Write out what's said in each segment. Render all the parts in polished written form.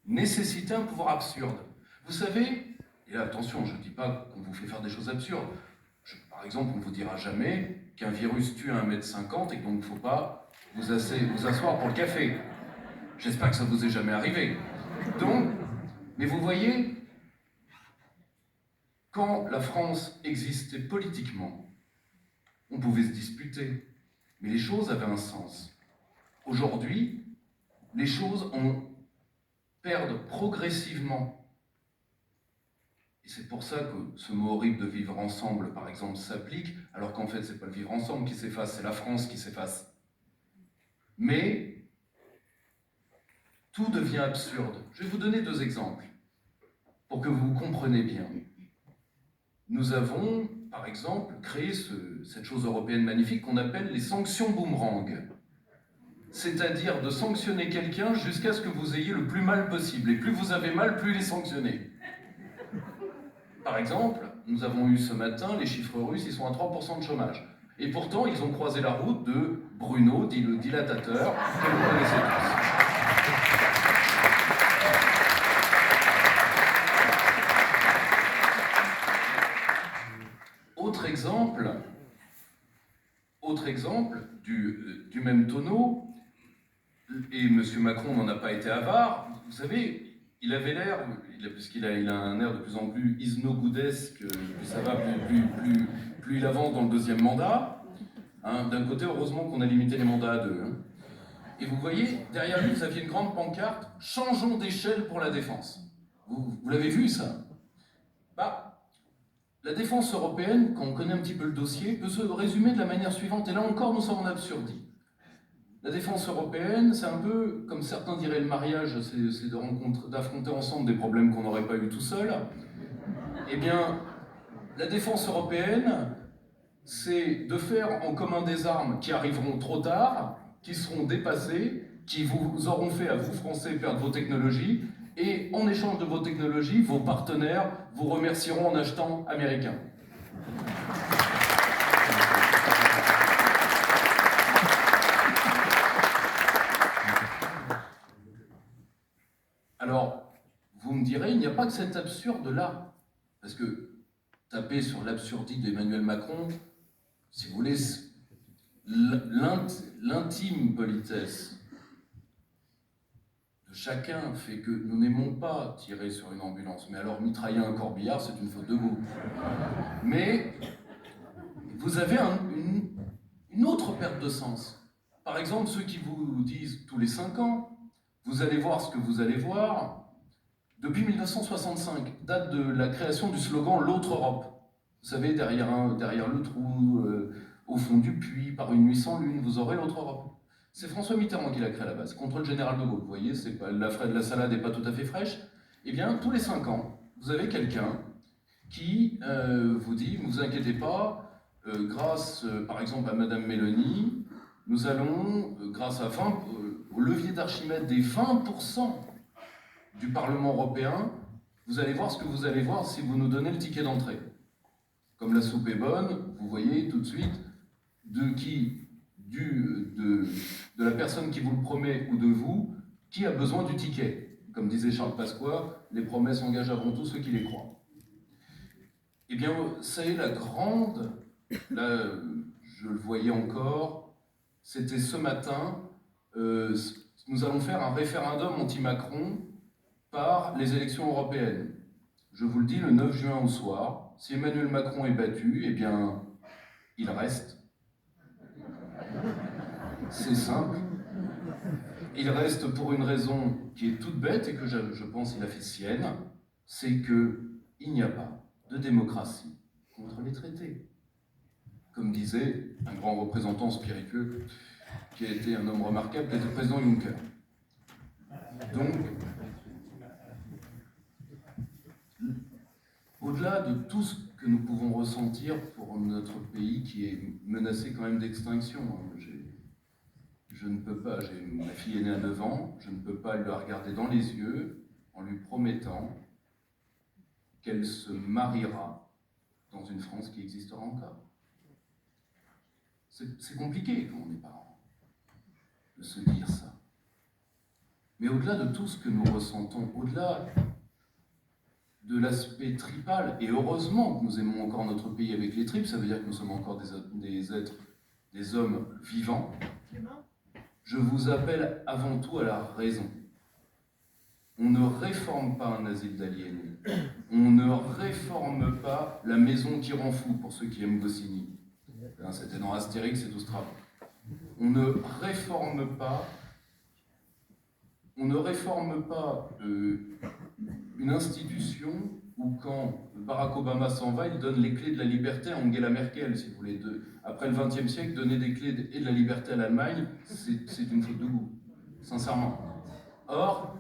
nécessiter un pouvoir absurde. Vous savez, et là attention, je ne dis pas qu'on vous fait faire des choses absurdes. Par exemple, on ne vous dira jamais qu'un virus tue à 1,50 m et que donc il ne faut pas vous asseoir pour le café. J'espère que ça ne vous est jamais arrivé. Donc, mais vous voyez, quand la France existait politiquement, on pouvait se disputer, mais les choses avaient un sens. Aujourd'hui, les choses perdent progressivement. Et c'est pour ça que ce mot horrible de vivre ensemble, par exemple, s'applique, alors qu'en fait, ce n'est pas le vivre ensemble qui s'efface, c'est la France qui s'efface. Mais tout devient absurde. Je vais vous donner 2 exemples, pour que vous compreniez bien. Nous avons, par exemple, créé cette chose européenne magnifique qu'on appelle les sanctions boomerang. C'est-à-dire de sanctionner quelqu'un jusqu'à ce que vous ayez le plus mal possible. Et plus vous avez mal, plus il est sanctionné. Par exemple, nous avons eu ce matin, les chiffres russes, ils sont à 3% de chômage. Et pourtant, ils ont croisé la route de Bruno, dit le dilatateur, que vous connaissez tous. Autre exemple du même tonneau, et M. Macron n'en a pas été avare, vous savez, il avait l'air, puisqu'il a un air de plus en plus isnogoudesque, plus ça va, plus il avance dans le 2e mandat. Hein, d'un côté, heureusement qu'on a limité les mandats à 2. Hein. Et vous voyez, derrière lui, vous aviez une grande pancarte « Changeons d'échelle pour la défense ». Vous l'avez vu, ça? La défense européenne, quand on connaît un petit peu le dossier, peut se résumer de la manière suivante, et là encore nous sommes en absurdie. La défense européenne, c'est un peu, comme certains diraient le mariage, c'est d'affronter ensemble des problèmes qu'on n'aurait pas eu tout seul. Eh bien, la défense européenne, c'est de faire en commun des armes qui arriveront trop tard, qui seront dépassées, qui vous auront fait à vous Français perdre vos technologies, et en échange de vos technologies, vos partenaires vous remercieront en achetant américain. Alors, vous me direz, il n'y a pas que cet absurde-là, parce que taper sur l'absurdité d'Emmanuel Macron, si vous voulez, l'intime politesse de chacun fait que nous n'aimons pas tirer sur une ambulance. Mais alors, mitrailler un corbillard, c'est une faute de goût. Mais vous avez une autre perte de sens. Par exemple, ceux qui vous disent tous les 5 ans, vous allez voir ce que vous allez voir. Depuis 1965, date de la création du slogan « L'autre Europe ». Vous savez, derrière le trou, au fond du puits, par une nuit sans lune, vous aurez l'autre Europe. C'est François Mitterrand qui l'a créé à la base, contre le général de Gaulle. Vous voyez, la salade n'est pas tout à fait fraîche. Eh bien, tous les 5 ans, vous avez quelqu'un qui vous dit « Ne vous inquiétez pas, grâce, par exemple, à Madame Mélanie, nous allons, grâce au levier d'Archimède des 20% du Parlement européen, vous allez voir ce que vous allez voir si vous nous donnez le ticket d'entrée. » Comme la soupe est bonne, vous voyez tout de suite de la personne qui vous le promet ou de vous, qui a besoin du ticket. Comme disait Charles Pasqua, les promesses engagent avant tout ceux qui les croient. Eh bien, ça est la grande, là, je le voyais encore, c'était ce matin, nous allons faire un référendum anti-Macron par les élections européennes. Je vous le dis, le 9 juin au soir, si Emmanuel Macron est battu, eh bien, il reste. C'est simple. Il reste pour une raison qui est toute bête et que je pense qu'il a fait sienne, c'est qu'il n'y a pas de démocratie contre les traités. Comme disait un grand représentant spiritueux qui a été un homme remarquable, qui était le président Juncker. Donc, au-delà de tout ce que nous pouvons ressentir pour notre pays qui est menacé quand même d'extinction, je ne peux pas, ma fille est née à 9 ans, je ne peux pas la regarder dans les yeux en lui promettant qu'elle se mariera dans une France qui existera encore. C'est compliqué quand on est parent de se dire ça. Mais au-delà de tout ce que nous ressentons, au-delà de l'aspect tripal, et heureusement que nous aimons encore notre pays avec les tripes, ça veut dire que nous sommes encore des êtres, des hommes vivants, je vous appelle avant tout à la raison. On ne réforme pas un asile d'aliénés. On ne réforme pas la maison qui rend fou, pour ceux qui aiment Goscinny. C'était dans Astérix et tout ce travail. On ne réforme pas une institution où quand Barack Obama s'en va, il donne les clés de la liberté à Angela Merkel, si vous voulez. Après le XXe siècle, donner des clés et de la liberté à l'Allemagne, c'est une faute de goût, sincèrement. Or,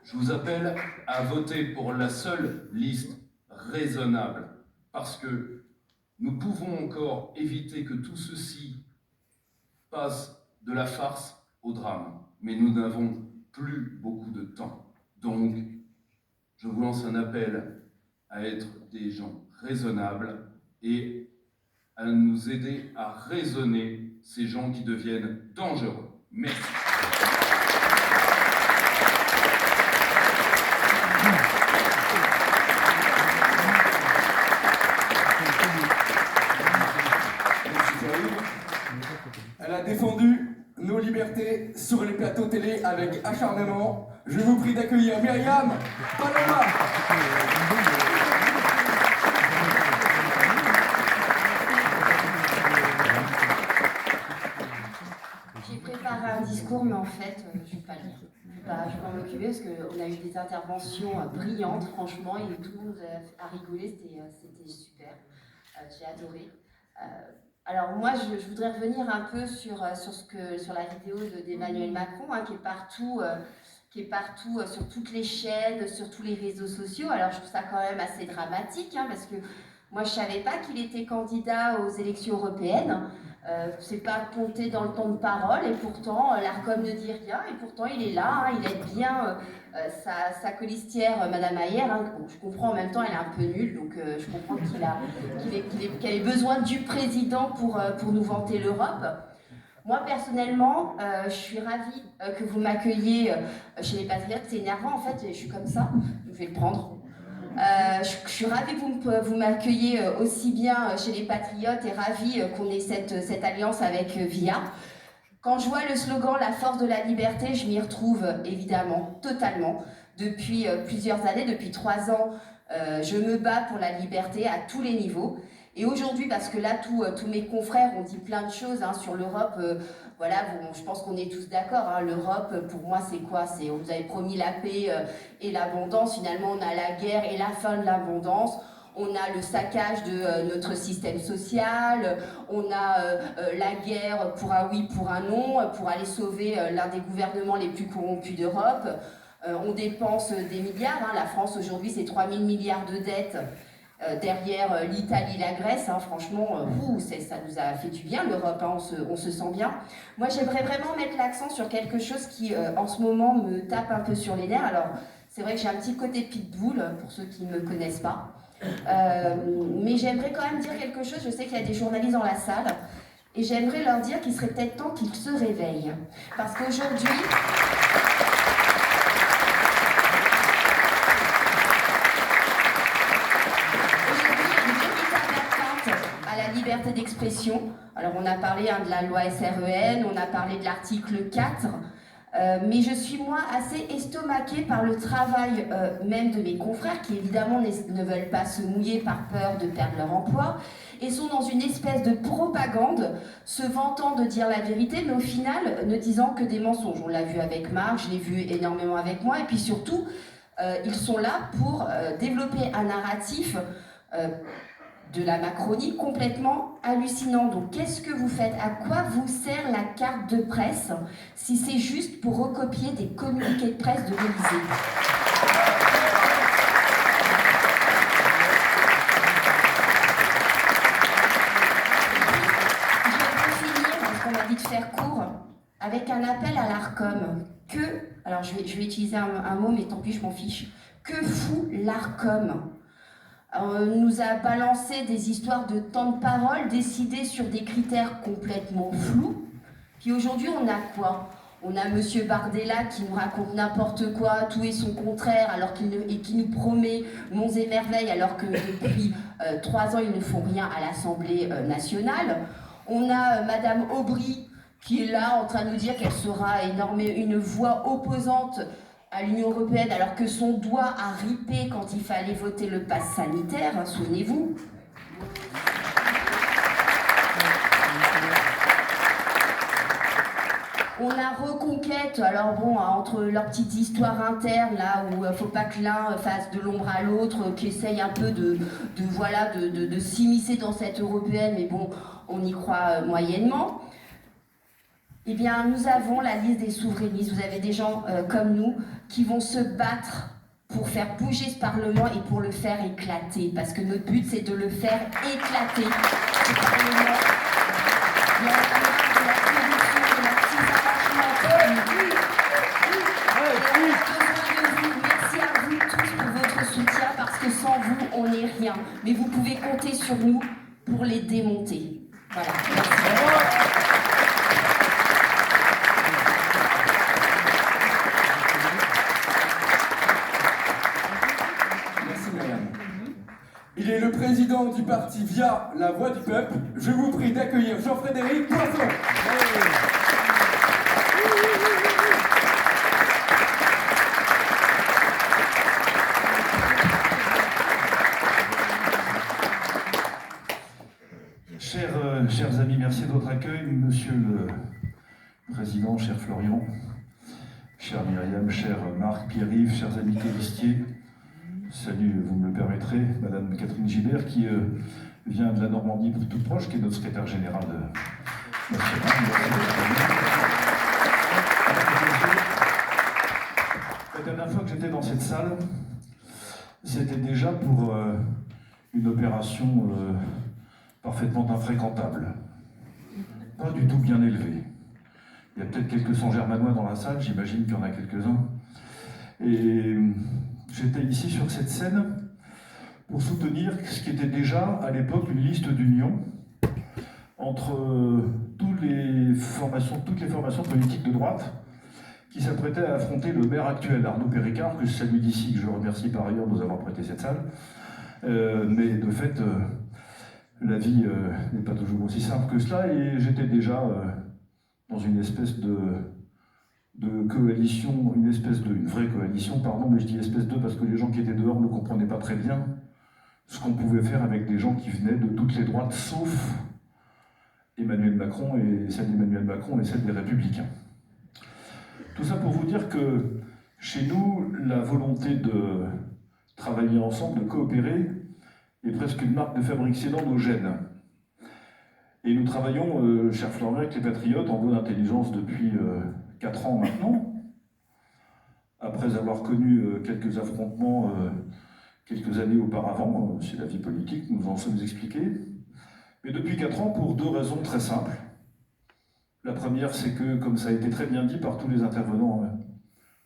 je vous appelle à voter pour la seule liste raisonnable, parce que nous pouvons encore éviter que tout ceci passe de la farce au drame. Mais nous n'avons plus beaucoup de temps. Donc, je vous lance un appel à être des gens raisonnables et à nous aider à raisonner ces gens qui deviennent dangereux. Merci. Elle a défendu nos libertés sur les plateaux télé avec acharnement. Je vous prie d'accueillir Myriam Paloma. J'ai préparé un discours, mais en fait, je ne vais pas lire. Je vais pas m'en occuper parce qu'on a eu des interventions brillantes, franchement, et tout le monde a rigolé, c'était super. J'ai adoré. Alors moi, je voudrais revenir un peu sur la vidéo d'Emmanuel Macron, qui est partout sur toutes les chaînes, sur tous les réseaux sociaux. Alors je trouve ça quand même assez dramatique, parce que moi je savais pas qu'il était candidat aux élections européennes. C'est pas compté dans le temps de parole, et pourtant l'ARCOM ne dit rien, et pourtant il est là, il aide bien sa colistière Madame Ayer. Bon, je comprends, en même temps elle est un peu nulle, donc je comprends qu'elle ait besoin du président pour nous vanter l'Europe. Moi personnellement, je suis ravie que vous m'accueilliez chez les Patriotes. C'est énervant en fait, je suis comme ça, je vais le prendre. Je suis ravie que vous m'accueilliez aussi bien chez les Patriotes, et ravie qu'on ait cette alliance avec VIA. Quand je vois le slogan « La force de la liberté », je m'y retrouve évidemment, totalement. Depuis plusieurs années, depuis 3 ans, je me bats pour la liberté à tous les niveaux. Et aujourd'hui, parce que là, tous mes confrères ont dit plein de choses sur l'Europe, voilà, je pense qu'on est tous d'accord. L'Europe, pour moi, c'est quoi? On nous avait promis la paix et l'abondance. Finalement, on a la guerre et la fin de l'abondance. On a le saccage de notre système social. On a la guerre pour un oui, pour un non, pour aller sauver l'un des gouvernements les plus corrompus d'Europe. On dépense des milliards. La France, aujourd'hui, c'est 3 000 milliards de dettes. Derrière l'Italie, la Grèce, franchement, ça nous a fait du bien, l'Europe, on se sent bien. Moi, j'aimerais vraiment mettre l'accent sur quelque chose qui, en ce moment, me tape un peu sur les nerfs. Alors, c'est vrai que j'ai un petit côté pitbull, pour ceux qui ne me connaissent pas. Mais j'aimerais quand même dire quelque chose. Je sais qu'il y a des journalistes dans la salle, et j'aimerais leur dire qu'il serait peut-être temps qu'ils se réveillent. Parce qu'aujourd'hui... liberté d'expression. Alors on a parlé de la loi SREN, on a parlé de l'article 4, mais je suis moi assez estomaquée par le travail même de mes confrères qui évidemment ne veulent pas se mouiller par peur de perdre leur emploi et sont dans une espèce de propagande, se vantant de dire la vérité, mais au final ne disant que des mensonges. On l'a vu avec Marc, je l'ai vu énormément avec moi, et puis surtout, ils sont là pour développer un narratif de la Macronie complètement hallucinant. Donc qu'est-ce que vous faites? À quoi vous sert la carte de presse si c'est juste pour recopier des communiqués de presse de l'Élysée? Je vais finir, parce qu'on m'a dit de faire court, avec un appel à l'ARCOM. Alors je vais utiliser un mot, mais tant pis, je m'en fiche. Que fout l'ARCOM? On nous a balancé des histoires de temps de parole décidées sur des critères complètement flous. Puis aujourd'hui, on a quoi? On a Monsieur Bardella qui nous raconte n'importe quoi, tout et son contraire, alors et qui nous promet monts et merveilles, alors que depuis 3 ans, ils ne font rien à l'Assemblée nationale. On a Madame Aubry qui est là en train de nous dire qu'elle sera une voix opposante à l'Union européenne, alors que son doigt a ripé quand il fallait voter le pass sanitaire, hein, souvenez-vous. On a Reconquête, alors bon, entre leur petite histoire interne, là où faut pas que l'un fasse de l'ombre à l'autre, qui essaye un peu de s'immiscer dans cette européenne, mais bon, on y croit moyennement. Eh bien, nous avons la liste des souverainistes. Vous avez des gens comme nous qui vont se battre pour faire bouger ce Parlement et pour le faire éclater. Parce que notre but, c'est de le faire éclater. Ce Parlement, il y a la corruption, de l'artisanat. Merci à vous tous pour votre soutien, parce que sans vous, on n'est rien. Mais vous pouvez compter sur nous pour les démonter. Voilà. Merci. Il est le président du parti Via la Voix du Peuple. Je vous prie d'accueillir Jean-Frédéric Poisson. Chers amis, merci de votre accueil. Monsieur le Président, cher Florian, cher Myriam, cher Marc, Pierre-Yves, chers amis colistiers. Salut, vous me le permettrez, Madame Catherine Gibert, qui vient de la Normandie toute proche, qui est notre secrétaire générale nationale. La dernière fois que j'étais dans cette salle, c'était déjà pour une opération parfaitement infréquentable. Pas du tout bien élevée. Il y a peut-être quelques Saint-Germanois dans la salle, j'imagine qu'il y en a quelques-uns. Et j'étais ici sur cette scène pour soutenir ce qui était déjà à l'époque une liste d'union entre toutes les formations politiques de droite qui s'apprêtaient à affronter le maire actuel, Arnaud Péricard, que je salue d'ici, que je remercie par ailleurs de nous avoir prêté cette salle. Mais de fait, la vie n'est pas toujours aussi simple que cela, et j'étais déjà dans une espèce de coalition, une vraie coalition, pardon, mais je dis espèce de parce que les gens qui étaient dehors ne comprenaient pas très bien ce qu'on pouvait faire avec des gens qui venaient de toutes les droites, sauf Emmanuel Macron et celle d'Emmanuel Macron et celle des Républicains. Tout ça pour vous dire que chez nous, la volonté de travailler ensemble, de coopérer, est presque une marque de fabrique, c'est dans nos gènes. Et nous travaillons, cher Florian, avec les Patriotes en bonne intelligence depuis 4 ans maintenant, après avoir connu quelques affrontements quelques années auparavant, c'est la vie politique, nous en sommes expliqués. Mais depuis 4 ans, pour 2 raisons très simples. La première, c'est que, comme ça a été très bien dit par tous les intervenants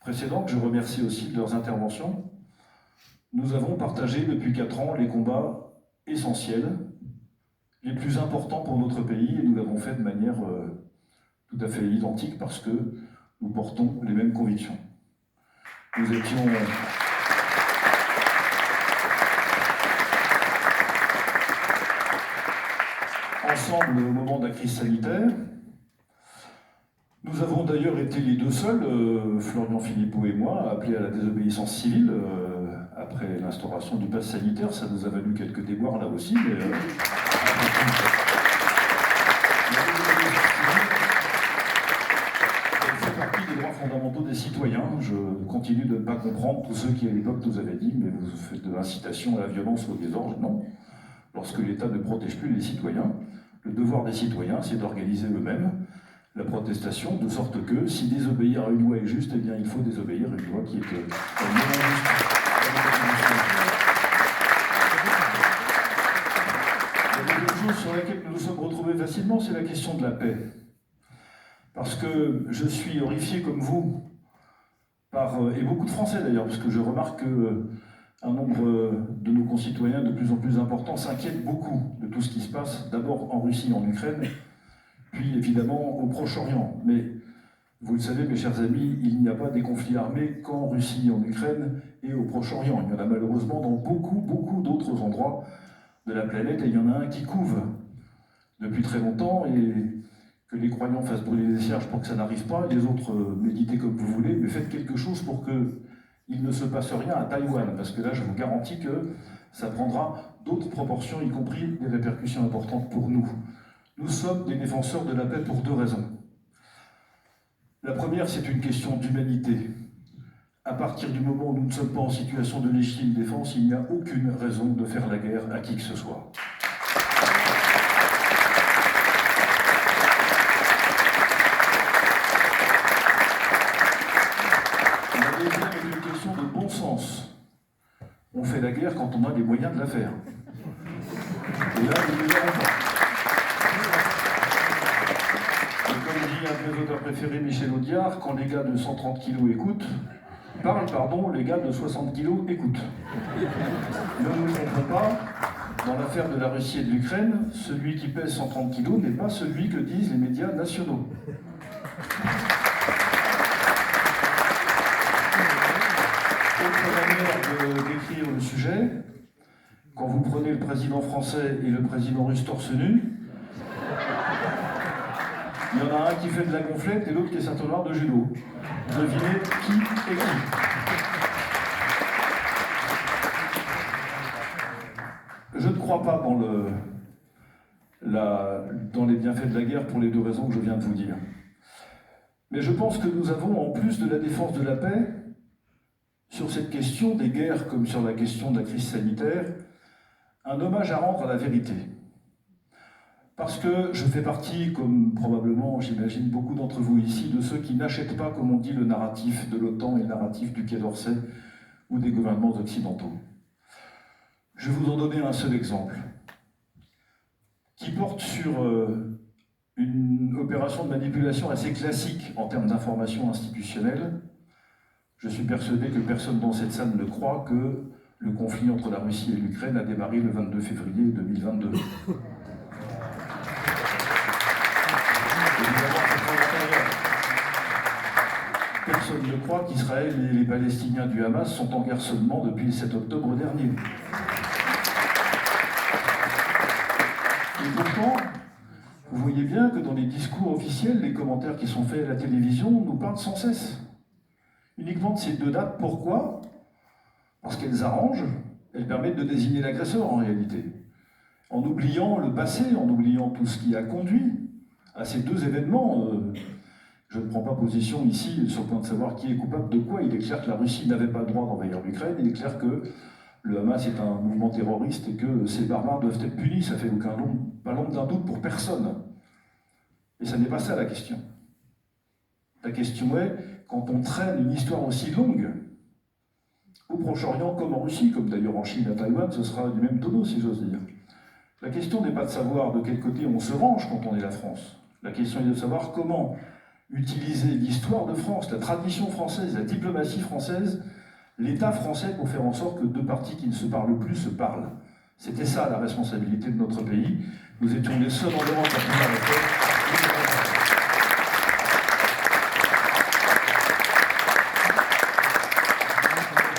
précédents, que je remercie aussi de leurs interventions, nous avons partagé depuis 4 ans les combats essentiels, les plus importants pour notre pays, et nous l'avons fait de manière tout à fait identique parce que nous portons les mêmes convictions. Nous étions ensemble au moment de la crise sanitaire. Nous avons d'ailleurs été les 2 seuls, Florian Philippot et moi, appelés à la désobéissance civile après l'instauration du pass sanitaire. Ça nous a valu quelques déboires là aussi. Mais, elle fait partie des droits fondamentaux des citoyens. Je continue de ne pas comprendre tous ceux qui à l'époque nous avaient dit « mais vous faites de l'incitation à la violence ou au désordre ». Non. Lorsque l'État ne protège plus les citoyens, le devoir des citoyens, c'est d'organiser eux-mêmes la protestation, de sorte que si désobéir à une loi est juste, eh bien il faut désobéir à une loi qui est juste. La deuxième chose sur laquelle nous nous sommes retrouvés facilement, c'est la question de la paix. Parce que je suis horrifié comme vous, et beaucoup de Français d'ailleurs, parce que je remarque qu'un nombre de nos concitoyens de plus en plus important s'inquiètent beaucoup de tout ce qui se passe, d'abord en Russie, en Ukraine, puis évidemment au Proche-Orient. Mais Vous le savez, mes chers amis, il n'y a pas des conflits armés qu'en Russie, en Ukraine et au Proche-Orient. Il y en a malheureusement dans beaucoup d'autres endroits de la planète, et il y en a un qui couve depuis très longtemps, et que les croyants fassent brûler les cierges pour que ça n'arrive pas, et les autres méditez comme vous voulez, mais faites quelque chose pour qu'il ne se passe rien à Taïwan, parce que là, je vous garantis que ça prendra d'autres proportions, y compris des répercussions importantes pour nous. Nous sommes des défenseurs de la paix pour deux raisons. La première, c'est une question d'humanité. À partir du moment où nous ne sommes pas en situation de légitime défense, il n'y a aucune raison de faire la guerre à qui que ce soit. La deuxième est une question de bon sens. On fait la guerre quand on a les moyens de la faire. Et là, nous ne les avons pas. Et comme dit un de mes auteurs préférés, Michel Audiard, quand les gars de 130 kg parlent, les gars de 60 kg écoutent. Ne nous trompons pas, dans l'affaire de la Russie et de l'Ukraine, celui qui pèse 130 kg n'est pas celui que disent les médias nationaux. Autre manière de décrire le sujet, quand vous prenez le président français et le président russe torse nu, il y en a un qui fait de la gonflette et l'autre qui est ceinture noire de judo. Devinez qui est qui. Je ne crois pas dans les bienfaits de la guerre pour les deux raisons que je viens de vous dire. Mais je pense que nous avons, en plus de la défense de la paix, sur cette question des guerres comme sur la question de la crise sanitaire, un hommage à rendre à la vérité. Parce que je fais partie, comme probablement, j'imagine, beaucoup d'entre vous ici, de ceux qui n'achètent pas, comme on dit, le narratif de l'OTAN et le narratif du Quai d'Orsay ou des gouvernements occidentaux. Je vais vous en donner un seul exemple, qui porte sur une opération de manipulation assez classique en termes d'information institutionnelle. Je suis persuadé que personne dans cette salle ne croit que le conflit entre la Russie et l'Ukraine a démarré le 22 février 2022. Personne ne croit qu'Israël et les Palestiniens du Hamas sont en guerre seulement depuis le 7 octobre dernier. Et pourtant, vous voyez bien que dans les discours officiels, les commentaires qui sont faits à la télévision nous parlent sans cesse. Uniquement de ces deux dates. Pourquoi? Parce qu'elles arrangent, elles permettent de désigner l'agresseur en réalité. En oubliant le passé, en oubliant tout ce qui a conduit à ces deux événements. Je ne prends pas position ici sur le point de savoir qui est coupable de quoi. Il est clair que la Russie n'avait pas le droit d'envahir l'Ukraine. Il est clair que le Hamas est un mouvement terroriste et que ces barbares doivent être punis. Ça fait pas l'ombre d'un doute pour personne. Et ça n'est pas ça la question. La question est, quand on traîne une histoire aussi longue, au Proche-Orient comme en Russie, comme d'ailleurs en Chine, à Taïwan, ce sera du même tonneau, si j'ose dire. La question n'est pas de savoir de quel côté on se range quand on est la France. La question est de savoir comment utiliser l'histoire de France, la tradition française, la diplomatie française, l'État français pour faire en sorte que deux parties qui ne se parlent plus se parlent. C'était ça la responsabilité de notre pays. Nous étions les seuls en Europe à pouvoir le faire.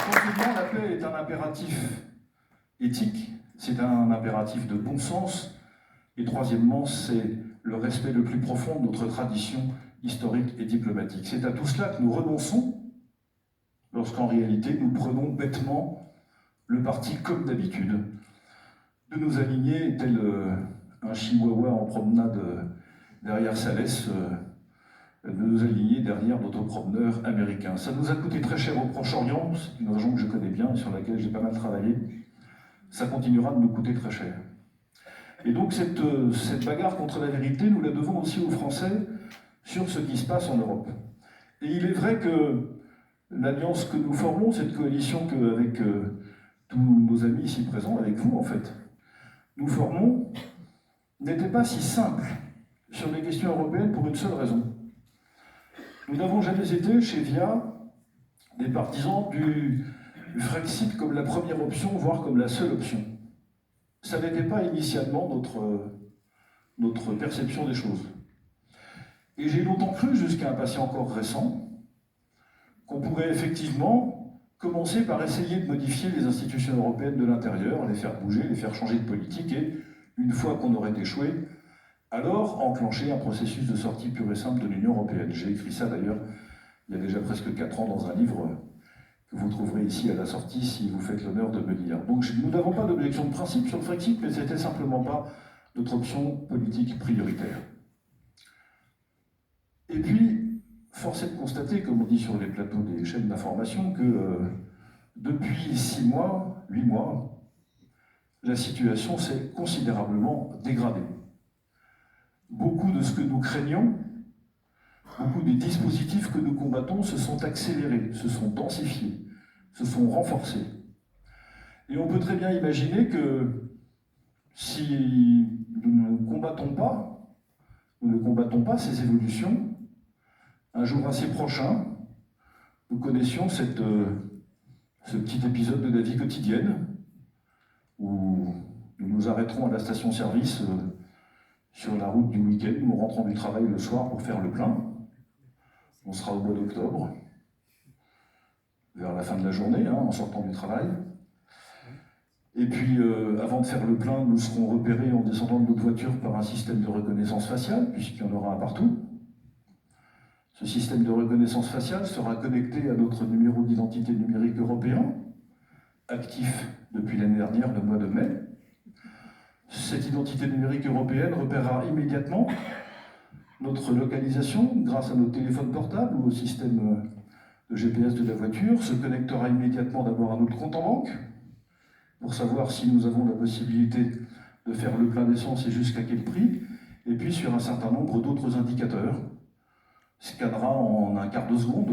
Concrètement, la paix est un impératif éthique, c'est un impératif de bon sens, et troisièmement, c'est le respect le plus profond de notre tradition historique et diplomatique. C'est à tout cela que nous renonçons, lorsqu'en réalité nous prenons bêtement le parti comme d'habitude, de nous aligner tel un chihuahua en promenade derrière sa laisse, de nous aligner derrière notre promeneur américain. Ça nous a coûté très cher au Proche-Orient, c'est une région que je connais bien et sur laquelle j'ai pas mal travaillé. Ça continuera de nous coûter très cher. Et donc cette bagarre contre la vérité, nous la devons aussi aux Français sur ce qui se passe en Europe. Et il est vrai que l'alliance que nous formons, cette coalition qu'avec tous nos amis ici présents, avec vous en fait, nous formons, n'était pas si simple sur les questions européennes pour une seule raison. Nous n'avons jamais été, chez VIA, des partisans du Frexit comme la première option, voire comme la seule option. Ça n'était pas initialement notre perception des choses. Et j'ai longtemps cru, jusqu'à un passé encore récent, qu'on pourrait effectivement commencer par essayer de modifier les institutions européennes de l'intérieur, les faire bouger, les faire changer de politique, et une fois qu'on aurait échoué, alors enclencher un processus de sortie pure et simple de l'Union européenne. J'ai écrit ça d'ailleurs il y a déjà presque 4 ans dans un livre que vous trouverez ici à la sortie si vous faites l'honneur de me lire. Donc nous n'avons pas d'objection de principe sur le Frexit, mais c'était simplement pas notre option politique prioritaire. Et puis, force est de constater, comme on dit sur les plateaux des chaînes d'information, que depuis 6 mois, 8 mois, la situation s'est considérablement dégradée. Beaucoup de ce que nous craignons, beaucoup des dispositifs que nous combattons se sont accélérés, se sont densifiés, se sont renforcés. Et on peut très bien imaginer que si nous ne combattons pas ces évolutions, un jour assez prochain, nous connaissions ce petit épisode de la vie quotidienne où nous nous arrêterons à la station-service sur la route du week-end, nous rentrons du travail le soir pour faire le plein. On sera au mois d'octobre, vers la fin de la journée, en sortant du travail. Et puis, avant de faire le plein, nous serons repérés en descendant de notre voiture par un système de reconnaissance faciale, puisqu'il y en aura un partout. Ce système de reconnaissance faciale sera connecté à notre numéro d'identité numérique européen, actif depuis l'année dernière, le mois de mai. Cette identité numérique européenne repérera immédiatement notre localisation grâce à nos téléphones portables ou au système de GPS de la voiture, se connectera immédiatement d'abord à notre compte en banque pour savoir si nous avons la possibilité de faire le plein d'essence et jusqu'à quel prix, et puis sur un certain nombre d'autres indicateurs. Scannera en un quart de seconde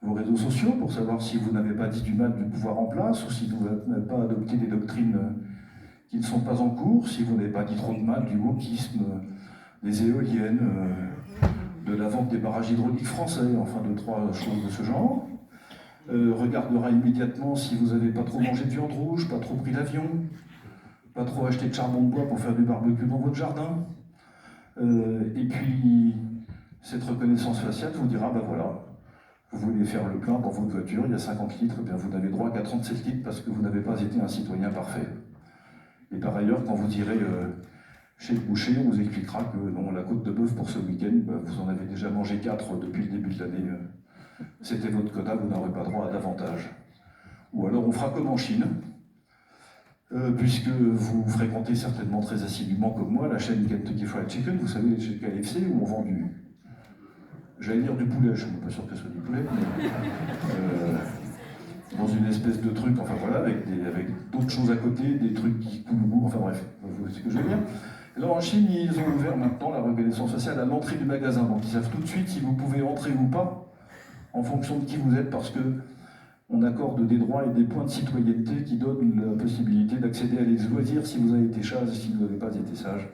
vos réseaux sociaux pour savoir si vous n'avez pas dit du mal du pouvoir en place ou si vous n'avez pas adopté des doctrines qui ne sont pas en cours, si vous n'avez pas dit trop de mal du wokisme, des éoliennes, de la vente des barrages hydrauliques français, enfin 2-3 choses de ce genre. Regardera immédiatement si vous n'avez pas trop mangé de viande rouge, pas trop pris l'avion, pas trop acheté de charbon de bois pour faire du barbecue dans votre jardin. Et puis, cette reconnaissance faciale vous dira, ben voilà, vous voulez faire le plein dans votre voiture, il y a 50 litres, et bien vous n'avez droit qu'à 37 litres parce que vous n'avez pas été un citoyen parfait. Et par ailleurs, quand vous irez chez le boucher, on vous expliquera que non, la côte de bœuf pour ce week-end, ben, vous en avez déjà mangé 4 depuis le début de l'année. C'était votre quota, vous n'aurez pas droit à davantage. Ou alors on fera comme en Chine, puisque vous fréquentez certainement très assidûment comme moi la chaîne Kentucky Fried Chicken, vous savez, chez KFC, où on vend j'allais dire du poulet, je ne suis pas sûr que ce soit du poulet, mais dans une espèce de truc, enfin voilà, avec d'autres choses à côté, des trucs qui coulent au bout, enfin bref, vous voyez ce que je veux dire. Et là en Chine, ils ont ouvert maintenant la reconnaissance faciale à l'entrée du magasin, donc ils savent tout de suite si vous pouvez entrer ou pas, en fonction de qui vous êtes, parce que on accorde des droits et des points de citoyenneté qui donnent la possibilité d'accéder à des loisirs si vous avez été sage et si vous n'avez pas été sage,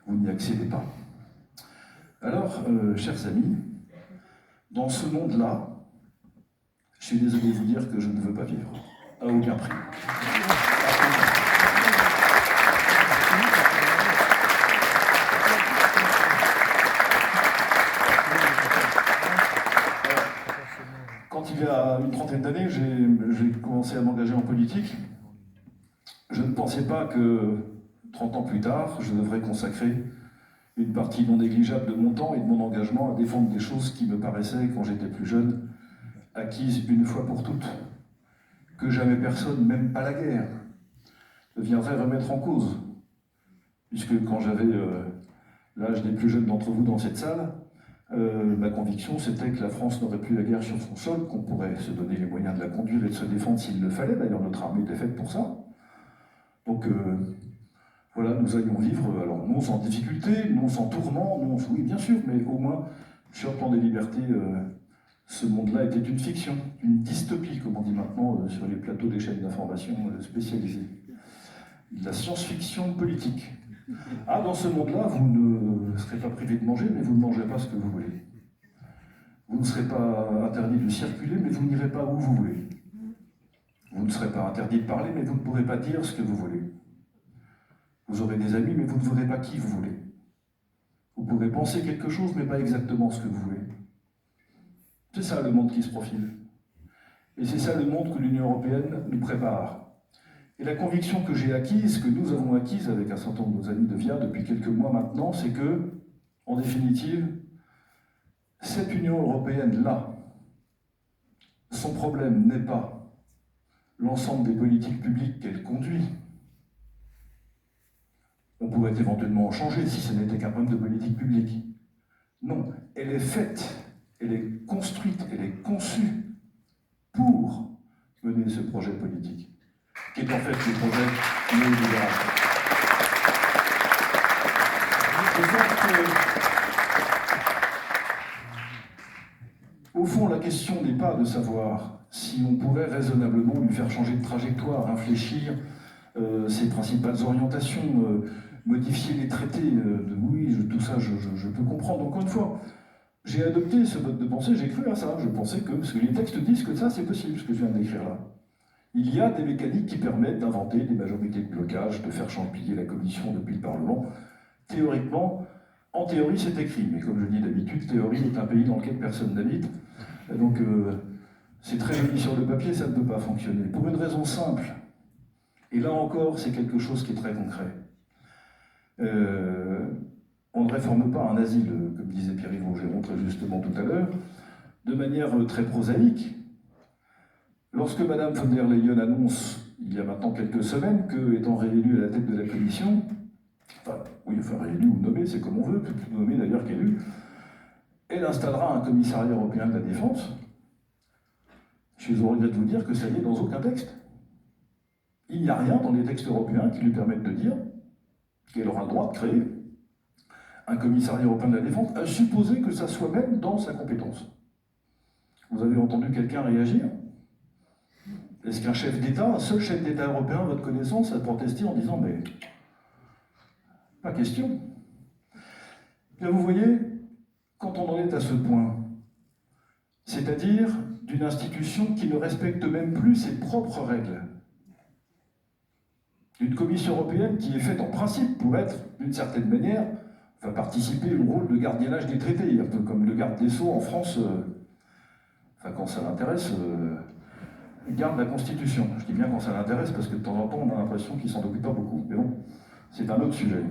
vous n'y accédez pas. Alors, chers amis, dans ce monde-là, je suis désolé de vous dire que je ne veux pas vivre, à aucun prix. Quand il y a une trentaine d'années, j'ai commencé à m'engager en politique. Je ne pensais pas que 30 ans plus tard, je devrais consacrer une partie non négligeable de mon temps et de mon engagement à défendre des choses qui me paraissaient, quand j'étais plus jeune, acquises une fois pour toutes. Que jamais personne, même pas la guerre, ne viendrait remettre en cause. Puisque quand j'avais l'âge des plus jeunes d'entre vous dans cette salle, ma conviction c'était que la France n'aurait plus la guerre sur son sol, qu'on pourrait se donner les moyens de la conduire et de se défendre s'il le fallait. D'ailleurs, notre armée était faite pour ça. Donc voilà, nous allions vivre, alors non sans difficulté, non sans tourment, non, oui bien sûr, mais au moins, sur le plan des libertés, ce monde-là était une fiction, une dystopie, comme on dit maintenant sur les plateaux des chaînes d'information spécialisées. De la science-fiction politique. Ah, dans ce monde-là, vous ne serez pas privé de manger, mais vous ne mangerez pas ce que vous voulez. Vous ne serez pas interdit de circuler, mais vous n'irez pas où vous voulez. Vous ne serez pas interdit de parler, mais vous ne pourrez pas dire ce que vous voulez. Vous aurez des amis, mais vous ne verrez pas qui vous voulez. Vous pouvez penser quelque chose, mais pas exactement ce que vous voulez. C'est ça le monde qui se profile. Et c'est ça le monde que l'Union européenne nous prépare. Et la conviction que j'ai acquise, que nous avons acquise avec un certain nombre de nos amis de VIA depuis quelques mois maintenant, c'est que, en définitive, cette Union européenne-là, son problème n'est pas l'ensemble des politiques publiques qu'elle conduit. On pourrait éventuellement en changer si ce n'était qu'un problème de politique publique. Non, elle est faite, elle est construite, elle est conçue pour mener ce projet politique, qui est en fait le projet néolibéral. Au fond, la question n'est pas de savoir si on pourrait raisonnablement lui faire changer de trajectoire, infléchir ses principales orientations, modifier les traités. Tout ça, je peux comprendre. Encore une fois, j'ai adopté ce mode de pensée, j'ai cru à ça. Je pensais que, parce que les textes disent que ça, c'est possible, ce que je viens d'écrire là. Il y a des mécaniques qui permettent d'inventer des majorités de blocage, de faire champiller la Commission depuis le Parlement. Théoriquement, en théorie, c'est écrit, mais comme je dis d'habitude, théorie est un pays dans lequel personne n'habite. Donc, c'est très joli sur le papier, ça ne peut pas fonctionner. Pour une raison simple. Et là encore, c'est quelque chose qui est très concret. On ne réforme pas un asile, comme disait Pierre-Yves Rougeron très justement tout à l'heure, de manière très prosaïque. Lorsque Mme von der Leyen annonce, il y a maintenant quelques semaines, qu'étant réélue à la tête de la Commission, réélue ou nommée, c'est comme on veut, plus nommée d'ailleurs qu'élue, elle installera un commissariat européen de la défense. Je suis au regret de vous dire que ça n'y est dans aucun texte. Il n'y a rien dans les textes européens qui lui permettent de dire qu'elle aura le droit de créer un commissariat européen de la défense, à supposer que ça soit même dans sa compétence. Vous avez entendu quelqu'un réagir? Est-ce qu'un chef d'État, un seul chef d'État européen, à votre connaissance, a protesté en disant « mais pas question ». Bien, vous voyez, quand on en est à ce point, c'est-à-dire d'une institution qui ne respecte même plus ses propres règles, d'une Commission européenne qui est faite en principe pour être, d'une certaine manière, participer au rôle de gardiennage des traités, un peu comme le garde des Sceaux en France, quand ça l'intéresse, garde la Constitution. Je dis bien quand ça l'intéresse, parce que de temps en temps, on a l'impression qu'il s'en occupe pas beaucoup. Mais bon, c'est un autre sujet.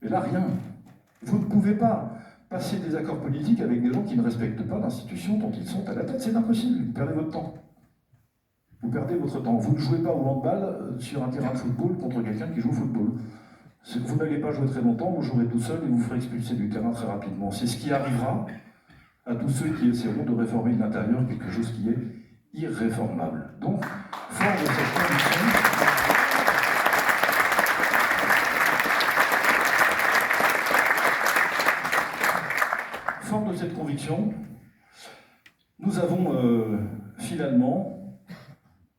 Et là, rien. Vous ne pouvez pas passer des accords politiques avec des gens qui ne respectent pas l'institution dont ils sont à la tête. C'est impossible. Vous perdez votre temps. Vous perdez votre temps. Vous ne jouez pas au handball sur un terrain de football contre quelqu'un qui joue au football. Vous n'allez pas jouer très longtemps, vous jouerez tout seul et vous ferez expulser du terrain très rapidement. C'est ce qui arrivera à tous ceux qui essaieront de réformer de l'intérieur quelque chose qui est irréformable. Donc, fort de cette conviction, nous avons finalement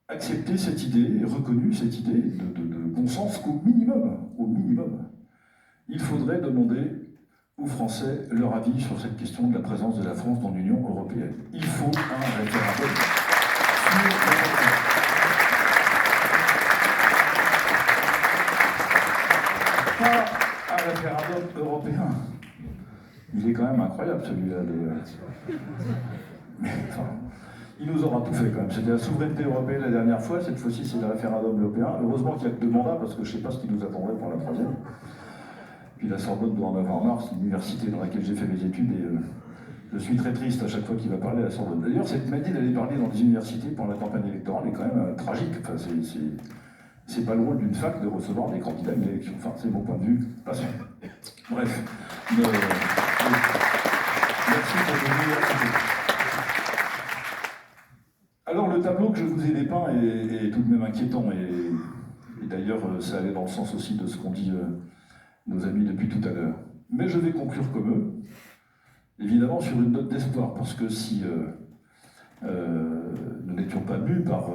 accepté cette idée, reconnu cette idée de bon sens qu'au minimum, il faudrait demander aux Français leur avis sur cette question de la présence de la France dans l'Union européenne. Il faut un référendum sur la pas un référendum européen. Il est quand même incroyable celui-là. Mais enfin, il nous aura tout fait quand même. C'était la souveraineté européenne la dernière fois, cette fois-ci c'est le référendum européen. Heureusement qu'il y a que 2 mandats, parce que je ne sais pas ce qui nous attendrait pour la 3e. Puis la Sorbonne doit en avoir marre, c'est l'université dans laquelle j'ai fait mes études, et je suis très triste à chaque fois qu'il va parler à la Sorbonne. D'ailleurs, cette manie d'aller parler dans des universités pendant la campagne électorale est quand même tragique. Enfin, c'est pas le rôle d'une fac de recevoir des candidats à une élection. Enfin, c'est mon point de vue. Passons. Bref. Merci pour venir. Alors, le tableau que je vous ai dépeint est tout de même inquiétant, et d'ailleurs, ça allait dans le sens aussi de ce qu'ont dit nos amis depuis tout à l'heure. Mais je vais conclure comme eux, évidemment sur une note d'espoir, parce que si nous n'étions pas mus par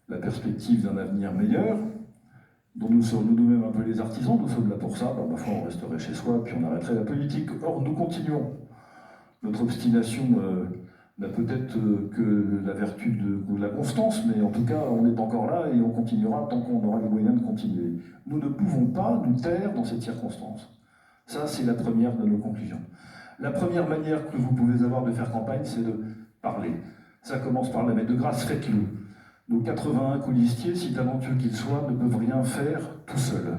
la perspective d'un avenir meilleur, dont nous sommes nous-mêmes un peu les artisans, nous sommes là pour ça, ma foi on resterait chez soi, puis on arrêterait la politique. Or, nous continuons. Notre obstination n'a peut-être que la vertu de la constance, mais en tout cas, on est encore là et on continuera tant qu'on aura les moyens de continuer. Nous ne pouvons pas nous taire dans cette circonstance. Ça, c'est la première de nos conclusions. La première manière que vous pouvez avoir de faire campagne, c'est de parler. Ça commence par la mettre de grâce, faites-le. Nos 81 colistiers, si talentueux qu'ils soient, ne peuvent rien faire tout seuls.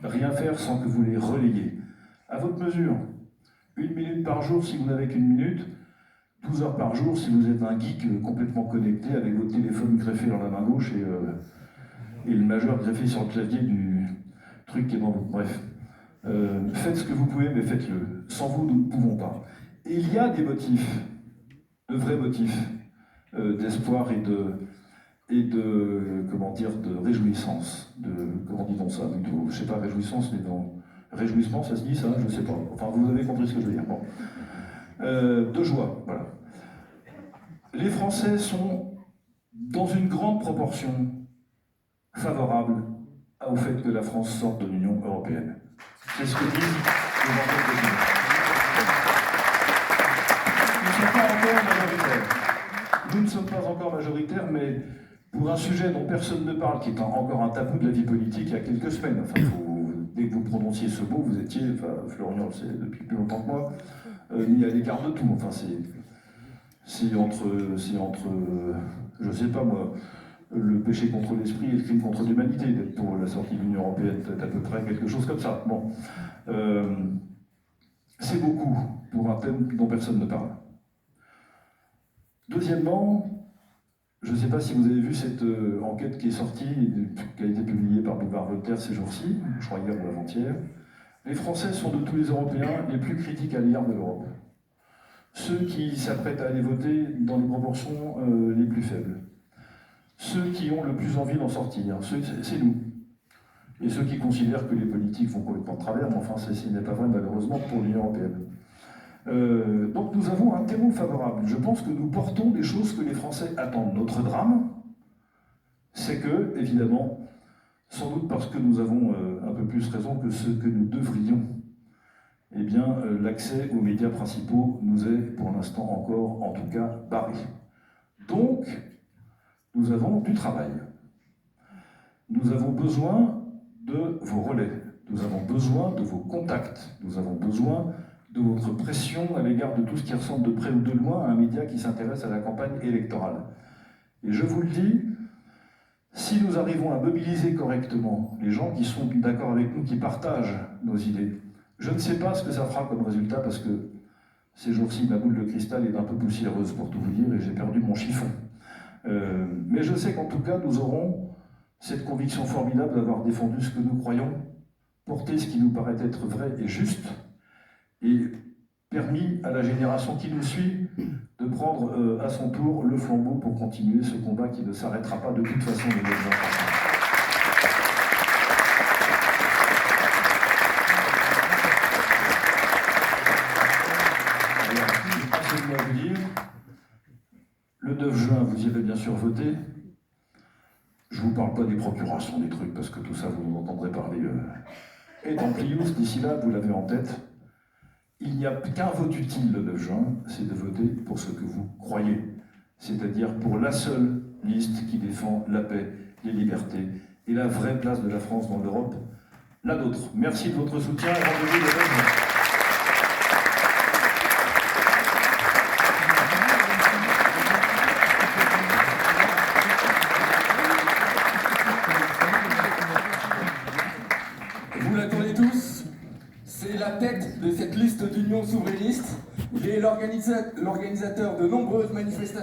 Rien faire sans que vous les relayiez. À votre mesure. 1 minute par jour si vous n'avez qu'une minute, 12 heures par jour si vous êtes un geek complètement connecté avec votre téléphone greffé dans la main gauche et le majeur greffé sur le clavier du truc qui est dans vous. Bref. Faites ce que vous pouvez, mais faites-le. Sans vous, nous ne pouvons pas. Et il y a des motifs, de vrais motifs, d'espoir et de comment dire, de réjouissance. Comment dit-on ça plutôt? Je sais pas, réjouissance, mais non. Réjouissement, ça se dit ça? Je sais pas. Enfin, vous avez compris ce que je veux dire. Bon. De joie, voilà. Les Français sont, dans une grande proportion, favorables au fait que la France sorte de l'Union européenne. C'est ce que disent les enquêtes d'opinion. Nous ne sommes pas encore majoritaires, mais pour un sujet dont personne ne parle, qui est encore un tabou de la vie politique il y a quelques semaines, enfin, dès que vous prononciez ce mot, vous étiez, enfin, Florian le sait depuis plus longtemps que moi, mis à l'écart de tout. Enfin, c'est entre, je sais pas moi, le péché contre l'esprit et le crime contre l'humanité, d'être pour la sortie de l'Union européenne, peut-être à peu près quelque chose comme ça. Bon. C'est beaucoup pour un thème dont personne ne parle. Deuxièmement, je ne sais pas si vous avez vu cette enquête qui est sortie, qui a été publiée par Boulevard Voltaire ces jours-ci, je crois hier ou avant-hier. Les Français sont de tous les Européens les plus critiques à l'égard de l'Europe. Ceux qui s'apprêtent à aller voter dans les proportions les plus faibles. Ceux qui ont le plus envie d'en sortir, c'est nous. Et ceux qui considèrent que les politiques vont complètement de travers, mais enfin, ce n'est pas vrai malheureusement pour l'Union européenne. Donc nous avons un terreau favorable. Je pense que nous portons des choses que les Français attendent. Notre drame, c'est que, évidemment, sans doute parce que nous avons un peu plus raison que ce que nous devrions, eh bien, l'accès aux médias principaux nous est, pour l'instant encore, en tout cas, barré. Donc, nous avons du travail. Nous avons besoin de vos relais. Nous avons besoin de vos contacts. Nous avons besoin de votre pression à l'égard de tout ce qui ressemble de près ou de loin à un média qui s'intéresse à la campagne électorale. Et je vous le dis, si nous arrivons à mobiliser correctement les gens qui sont d'accord avec nous, qui partagent nos idées, je ne sais pas ce que ça fera comme résultat parce que ces jours-ci, ma boule de cristal est un peu poussiéreuse pour tout vous dire et j'ai perdu mon chiffon. Mais je sais qu'en tout cas, nous aurons cette conviction formidable d'avoir défendu ce que nous croyons, porté ce qui nous paraît être vrai et juste, et permis à la génération qui nous suit de prendre à son tour le flambeau pour continuer ce combat qui ne s'arrêtera pas de toute façon de nos générations. Alors, vous dire, le 9 juin, vous y avez bien sûr voté. Je ne vous parle pas des procurations, des trucs, parce que tout ça, vous en entendrez parler. Et dans Plius, d'ici là, vous l'avez en tête. Il n'y a qu'un vote utile le 9 juin, c'est de voter pour ce que vous croyez. C'est-à-dire pour la seule liste qui défend la paix, les libertés et la vraie place de la France dans l'Europe, la nôtre. Merci de votre soutien et rendez-vous le 9 juin. De cette liste d'union souverainiste, il est l'organisateur de nombreuses manifestations.